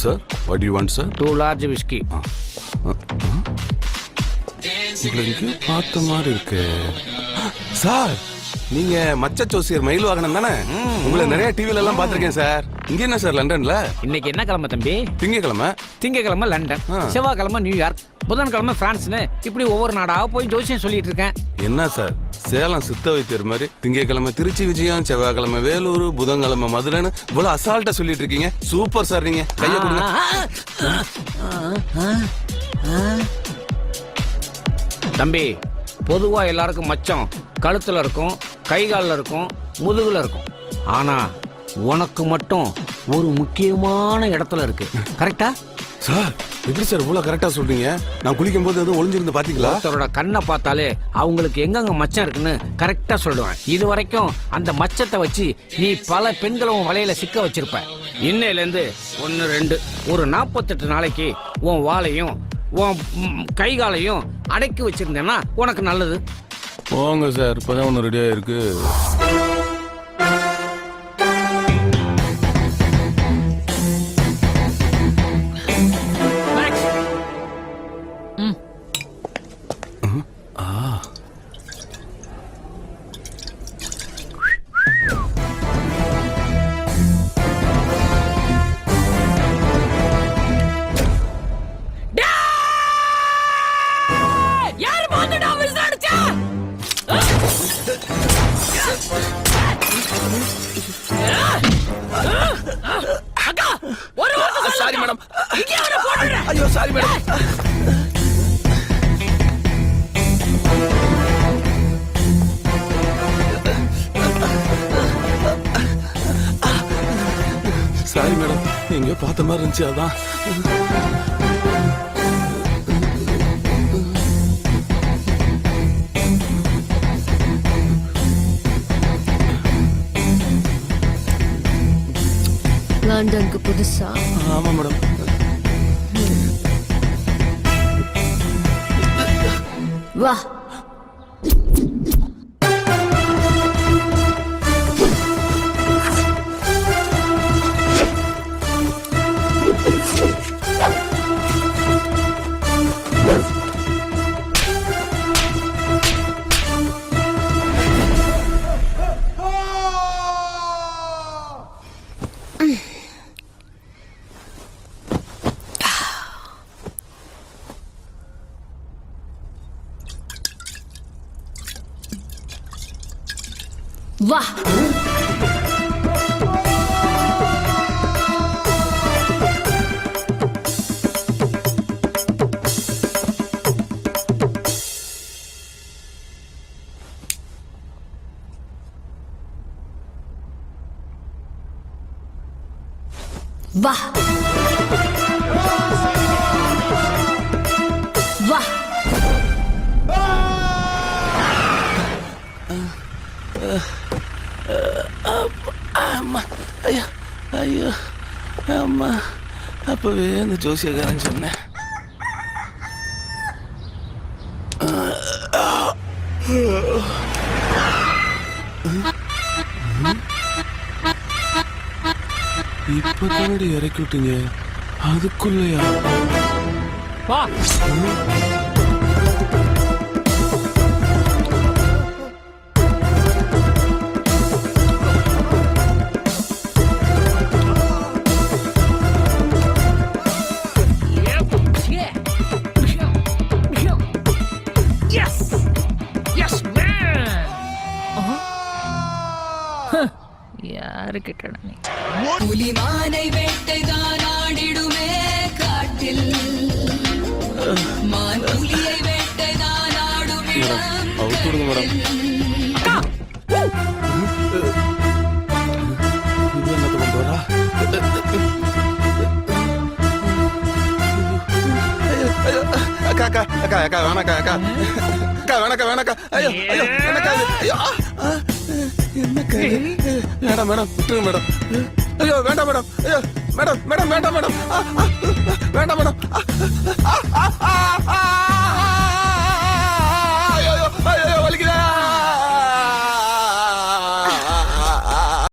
Sir what you want sir? 2 large whiskey. உங்களுக்கு பார்த்த மாதிரி இருக்கு சார். நீங்க மச்ச ஜோசியர் மயில் வாகனம் தானே? உங்களை நிறைய டிவில எல்லாம் பாத்திருக்கேன் சார். இங்க என்ன சார் லண்டன்ல? இன்னைக்கு என்ன கிழமை தம்பி? திங்கக்கிழமை லண்டன், செவ்வாய்க்கிழமை நியூயார்க், புதன்கிழமை பிரான்ஸ்னு இப்படி ஒவ்வொரு நாடா போய் ஜோசியம் சொல்லிட்டு இருக்கேன். என்ன சார் சேலம் சித்த வைத்தியர் மாதிரி திங்கக்கிழமை திருச்சி விஜயம், செவ்வாய்க்கிழமை வேலூர், புதன்கிழமை மதுரைன்னு இவ்வளவு அசால்ட்டா சொல்லிட்டு இருக்கீங்க. Super sir. நீங்க கைய கொடுங்க. தம்பி, பொதுவா எல்லாருக்கும் மச்சம் கழுத்துல இருக்கும், கை காலில் இருக்கும், முதுகுல இருக்கும். ஆனா உனக்கு மட்டும் ஒரு முக்கியமான இடத்துல இருக்கு. கரெக்டா சார்? எப்படி சார் இவ்வளவு கரெக்டா சொல்றீங்க? நான் குளிக்கும் போது எதுவும் ஒளிஞ்சிருந்து பாத்தீங்களா? ஒருத்தரோட கண்ணை பார்த்தாலே அவங்களுக்கு எங்கெங்க மச்சம் இருக்குன்னு கரெக்டா சொல்லுவேன். இது வரைக்கும் அந்த மச்சத்தை வச்சு நீ பல பெண்களும் வலையில சிக்க வச்சிருப்ப. இன்னையில இருந்து 1 2 ஒரு 48 நாளைக்கு உன் வாளையும் உன் கை காலையும் அடக்கி வச்சிருந்தேன்னா உனக்கு நல்லது. போங்க சார், இப்பதான் ஒண்ணு ரெடியா இருக்கு. Sorry madam. ஐயோ சாரி மேடம். சாரி மேடம், எங்க பார்த்த மாதிரி இருந்துச்சு அதான். லண்டனுக்கு புதுசா? ஆமா மேடம். வா. வா. வா. வா. அம்மா, ஐயா, ஐயோ, அம்மா. அப்பவே இந்த ஜோசியக்காரன் சொன்னேன். இப்ப தானடி இறக்கி விட்டீங்க, அதுக்குள்ளயா? வா. யாரு கிட்ட புலிமானை வேட்டைதான் ஆடிடுமே காட்டில், மான் புலியை வேட்டைதான் ஆடுமிடம். அவுத்துடுங்க மேடம். இது என்னது கொண்டு வரா? அக்கா அக்கா அக்கா அக்கா வேணாக்கா, அக்கா அக்கா வேணாக்கா, வேணாக்கா. ஐயோ ஐயோ என்னக்கா இது? ஐயோ என்னக்கா இது? வேண்டாம் மேடம், விட்டுருங்க மேடம். ஐயோ வேண்டாம் மேடம். ஐயோ மேடம், மேடம் வேண்டாம் மேடம். வேண்டாம் மேடம்.